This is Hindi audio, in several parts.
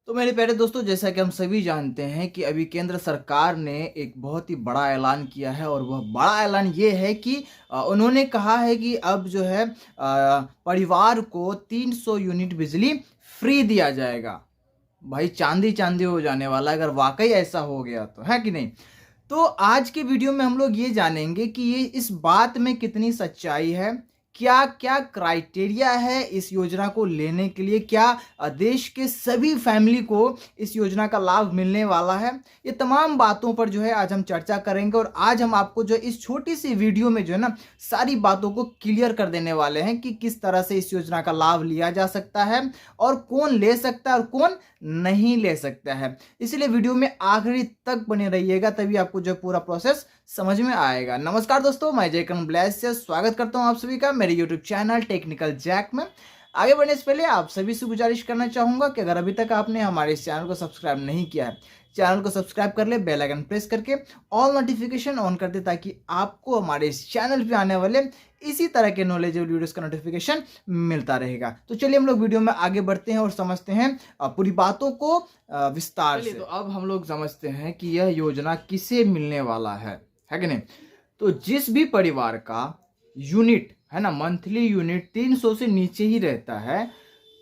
तो मेरे प्यारे दोस्तों, जैसा कि हम सभी जानते हैं कि अभी केंद्र सरकार ने एक बहुत ही बड़ा ऐलान किया है और वह बड़ा ऐलान ये है कि उन्होंने कहा है कि अब जो है परिवार को 300 यूनिट बिजली फ्री दिया जाएगा। भाई चांदी चांदी हो जाने वाला है अगर वाकई ऐसा हो गया तो, है कि नहीं। तो आज के वीडियो में हम लोग ये जानेंगे कि ये इस बात में कितनी सच्चाई है, क्या क्या क्राइटेरिया है इस योजना को लेने के लिए, क्या देश के सभी फैमिली को इस योजना का लाभ मिलने वाला है। ये तमाम बातों पर जो है आज हम चर्चा करेंगे और आज हम आपको जो इस छोटी सी वीडियो में जो है ना सारी बातों को क्लियर कर देने वाले हैं कि किस तरह से इस योजना का लाभ लिया जा सकता है और कौन ले सकता है और कौन नहीं ले सकता है। इसलिए वीडियो में आखिरी तक बने रहिएगा, तभी आपको जो पूरा प्रोसेस समझ में आएगा। नमस्कार दोस्तों, मैं जयकरण ब्लेस से स्वागत करता हूं आप सभी का मेरे यूट्यूब चैनल टेक्निकल जैक में। आगे बढ़ने से पहले आप सभी से गुजारिश करना चाहूंगा कि अगर अभी तक आपने हमारे इस चैनल को सब्सक्राइब नहीं किया है, चैनल को सब्सक्राइब कर ले, बेल आइकन प्रेस करके ऑल नोटिफिकेशन ऑन कर दे ताकि आपको हमारे इस चैनल पे आने वाले इसी तरह के नॉलेजेबल वीडियोस का नोटिफिकेशन मिलता रहेगा। तो चलिए हम लोग वीडियो में आगे बढ़ते हैं और समझते हैं पूरी बातों को विस्तार से। तो अब हम लोग समझते हैं कि यह योजना किसे मिलने वाला है कि नहीं। तो जिस भी परिवार का यूनिट है ना, मंथली यूनिट 300 से नीचे ही रहता है,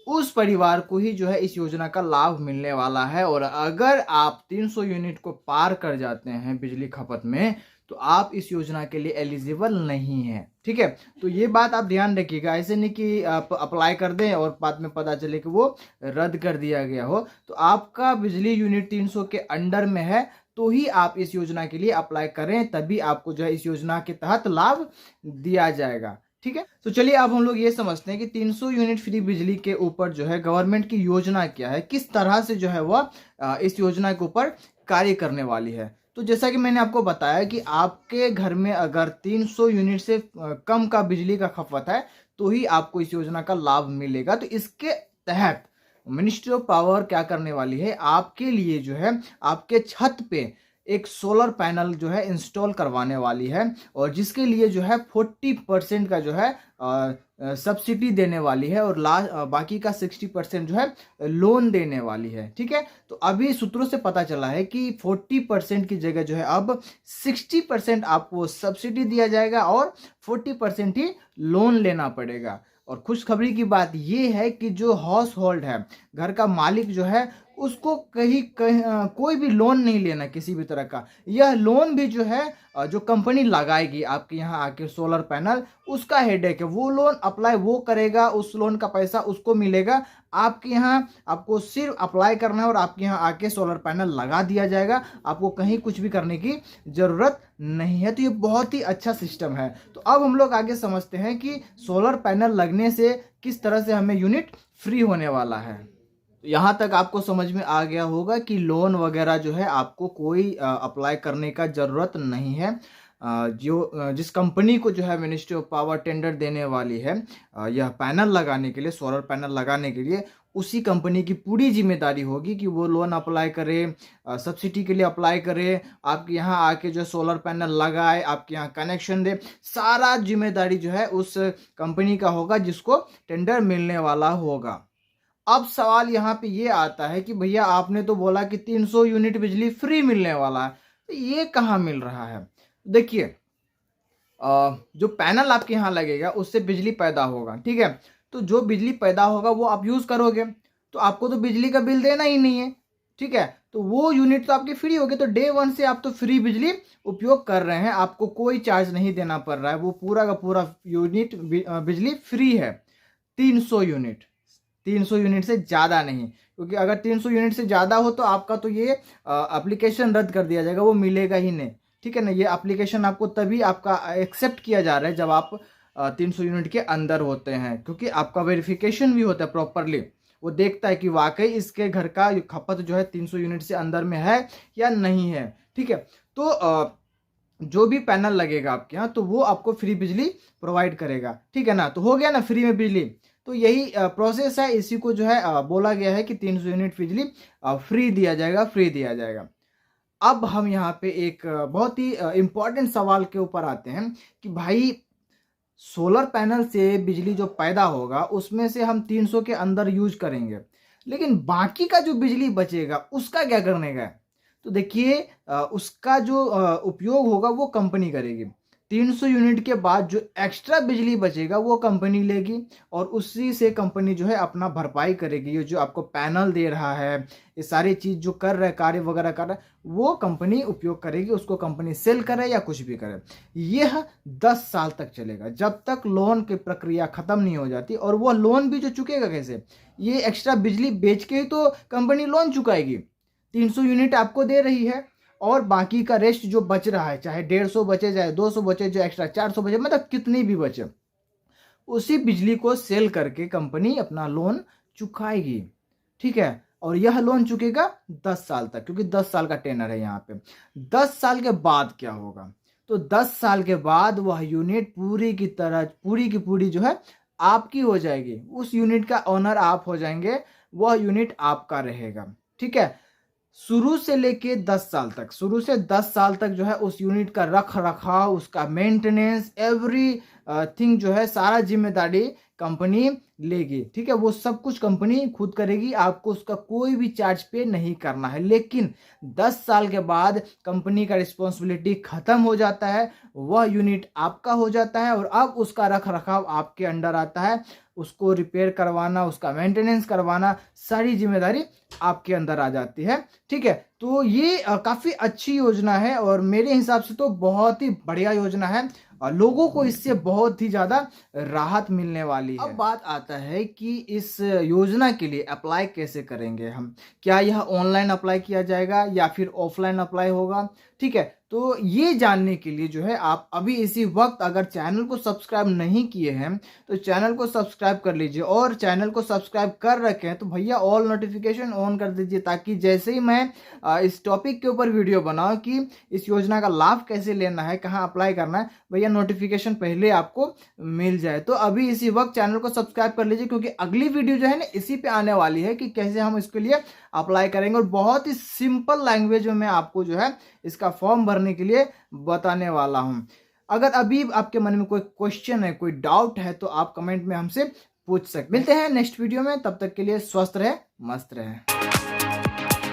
उस परिवार को ही जो है इस योजना का लाभ मिलने वाला है। और अगर आप 300 यूनिट को पार कर जाते हैं बिजली खपत में तो आप इस योजना के लिए एलिजिबल नहीं है। ठीक है, तो ये बात आप ध्यान रखिएगा। ऐसे नहीं कि आप अप्लाई कर दें और बाद में पता चले कि वो रद्द कर दिया गया हो। तो आपका बिजली यूनिट 300 के अंडर में है तो ही आप इस योजना के लिए अप्लाई करें, तभी आपको जो है इस योजना के तहत लाभ दिया जाएगा। ठीक है, तो चलिए अब हम लोग ये समझते हैं कि 300 यूनिट फ्री बिजली के ऊपर जो है गवर्नमेंट की योजना क्या है, किस तरह से जो है वह इस योजना के ऊपर कार्य करने वाली है। तो जैसा कि मैंने आपको बताया कि आपके घर में अगर 300 यूनिट से कम का बिजली का खपत है तो ही आपको इस योजना का लाभ मिलेगा। तो इसके तहत मिनिस्ट्री ऑफ पावर क्या करने वाली है, आपके लिए जो है आपके छत पे एक सोलर पैनल जो है इंस्टॉल करवाने वाली है और जिसके लिए जो है 40% का जो है सब्सिडी देने वाली है और बाकी का 60% जो है लोन देने वाली है। ठीक है, तो अभी सूत्रों से पता चला है कि 40% की जगह जो है अब 60% आपको सब्सिडी दिया जाएगा और 40% ही लोन लेना पड़ेगा। और खुशखबरी की बात यह है कि जो हाउस होल्ड है, घर का मालिक जो है, उसको कहीं कोई भी लोन नहीं लेना किसी भी तरह का। यह लोन भी जो है जो कंपनी लगाएगी आपके यहाँ आके सोलर पैनल, उसका हेडेक है। वो लोन अप्लाई वो करेगा, उस लोन का पैसा उसको मिलेगा। आपके यहाँ आपको सिर्फ अप्लाई करना है और आपके यहाँ आके सोलर पैनल लगा दिया जाएगा। आपको कहीं कुछ भी करने की जरूरत नहीं है। तो ये बहुत ही अच्छा सिस्टम है। तो अब हम लोग आगे समझते हैं कि सोलर पैनल लगने से किस तरह से हमें यूनिट फ्री होने वाला है। यहाँ तक आपको समझ में आ गया होगा कि लोन वगैरह जो है आपको कोई अप्लाई करने का ज़रूरत नहीं है। जिस कंपनी को जो है मिनिस्ट्री ऑफ पावर टेंडर देने वाली है यह पैनल लगाने के लिए, सोलर पैनल लगाने के लिए, उसी कंपनी की पूरी जिम्मेदारी होगी कि वो लोन अप्लाई करे, सब्सिडी के लिए अप्लाई करे, आपके यहाँ आके जो सोलर पैनल लगाए, आपके यहाँ कनेक्शन दे। सारा जिम्मेदारी जो है उस कंपनी का होगा जिसको टेंडर मिलने वाला होगा। अब सवाल यहाँ पे ये आता है कि भैया आपने तो बोला कि 300 यूनिट बिजली फ्री मिलने वाला है, तो ये कहाँ मिल रहा है। देखिए, जो पैनल आपके यहाँ लगेगा उससे बिजली पैदा होगा। ठीक है, तो जो बिजली पैदा होगा वो आप यूज करोगे तो आपको तो बिजली का बिल देना ही नहीं है। ठीक है, तो वो यूनिट तो आपके फ्री हो गए। तो डे वन से आप तो फ्री बिजली उपयोग कर रहे हैं, आपको कोई चार्ज नहीं देना पड़ रहा है। वो पूरा का पूरा यूनिट बिजली फ्री है। 300 यूनिट, 300 यूनिट से ज़्यादा नहीं, क्योंकि अगर 300 यूनिट से ज़्यादा हो तो आपका तो ये एप्लीकेशन रद्द कर दिया जाएगा, वो मिलेगा ही नहीं। ठीक है ना, ये एप्लीकेशन आपको तभी आपका एक्सेप्ट किया जा रहा है जब आप 300 यूनिट के अंदर होते हैं, क्योंकि आपका वेरिफिकेशन भी होता है प्रॉपरली। वो देखता है कि वाकई इसके घर का खपत जो है 300 यूनिट से अंदर में है या नहीं है। ठीक है, तो जो भी पैनल लगेगा आपके यहाँ तो वो आपको फ्री बिजली प्रोवाइड करेगा। ठीक है ना, तो हो गया ना फ्री में बिजली। तो यही प्रोसेस है, इसी को जो है बोला गया है कि 300 यूनिट बिजली फ्री दिया जाएगा, फ्री दिया जाएगा। अब हम यहाँ पे एक बहुत ही इम्पोर्टेंट सवाल के ऊपर आते हैं कि भाई सोलर पैनल से बिजली जो पैदा होगा उसमें से हम 300 के अंदर यूज करेंगे, लेकिन बाकी का जो बिजली बचेगा उसका क्या करने का है? तो देखिए उसका जो उपयोग होगा वो कंपनी करेगी। 300 यूनिट के बाद जो एक्स्ट्रा बिजली बचेगा वो कंपनी लेगी और उसी से कंपनी जो है अपना भरपाई करेगी। ये जो आपको पैनल दे रहा है, ये सारी चीज़ जो कर रहा है, कार्य वगैरह कर रहा है, वो कंपनी उपयोग करेगी, उसको कंपनी सेल करे या कुछ भी करे। यह 10 साल तक चलेगा, जब तक लोन की प्रक्रिया खत्म नहीं हो जाती। और वो लोन भी जो चुकेगा कैसे? ये एक्स्ट्रा बिजली बेच के ही तो कंपनी लोन चुकाएगी। 300 यूनिट आपको दे रही है और बाकी का रेस्ट जो बच रहा है, चाहे 150 बचे, चाहे 200 बचे, जो एक्स्ट्रा 400 बचे, मतलब कितनी भी बचे, उसी बिजली को सेल करके कंपनी अपना लोन चुकाएगी। ठीक है, और यह लोन चुकेगा 10 साल तक, क्योंकि 10 साल का टेनर है यहाँ पे। 10 साल के बाद क्या होगा? तो 10 साल के बाद वह यूनिट पूरी की तरह, पूरी की पूरी जो है आपकी हो जाएगी। उस यूनिट का ओनर आप हो जाएंगे, वह यूनिट आपका रहेगा। ठीक है, शुरू से लेके 10 साल तक, शुरू से 10 साल तक जो है उस यूनिट का रख रखाव, उसका मेंटेनेंस, एवरी थिंग जो है, सारा जिम्मेदारी कंपनी लेगी। ठीक है, वो सब कुछ कंपनी खुद करेगी, आपको उसका कोई भी चार्ज पे नहीं करना है। लेकिन 10 साल के बाद कंपनी का रिस्पॉन्सिबिलिटी खत्म हो जाता है, वह यूनिट आपका हो जाता है और अब उसका रख रखाव आपके अंडर आता है। उसको रिपेयर करवाना, उसका मेंटेनेंस करवाना, सारी जिम्मेदारी आपके अंदर आ जाती है। ठीक है, तो ये काफ़ी अच्छी योजना है और मेरे हिसाब से तो बहुत ही बढ़िया योजना है और लोगों को इससे बहुत ही ज़्यादा राहत मिलने वाली है। अब बात आता है कि इस योजना के लिए अप्लाई कैसे करेंगे हम? क्या यह ऑनलाइन अप्लाई किया जाएगा या फिर ऑफलाइन अप्लाई होगा? ठीक है, तो ये जानने के लिए जो है आप अभी इसी वक्त अगर चैनल को सब्सक्राइब नहीं किए हैं तो चैनल को सब्सक्राइब कर लीजिए, और चैनल को सब्सक्राइब कर रखे हैं तो भैया ऑल नोटिफिकेशन ऑन कर दीजिए, ताकि जैसे ही मैं इस टॉपिक के ऊपर वीडियो बनाऊं कि इस योजना का लाभ कैसे लेना है, कहाँ अप्लाई करना है, भैया नोटिफिकेशन पहले आपको मिल जाए। तो अभी इसी वक्त चैनल को सब्सक्राइब कर लीजिए, क्योंकि अगली वीडियो जो है ना इसी पे आने वाली है कि कैसे हम इसके लिए अप्लाई करेंगे, और बहुत ही सिंपल लैंग्वेज में मैं आपको जो है इसका फॉर्म भरने के लिए बताने वाला हूं। अगर अभी आपके मन में कोई क्वेश्चन है, कोई डाउट है, तो आप कमेंट में हमसे पूछ सकते। मिलते हैं नेक्स्ट वीडियो में, तब तक के लिए स्वस्थ रहे, मस्त रहे।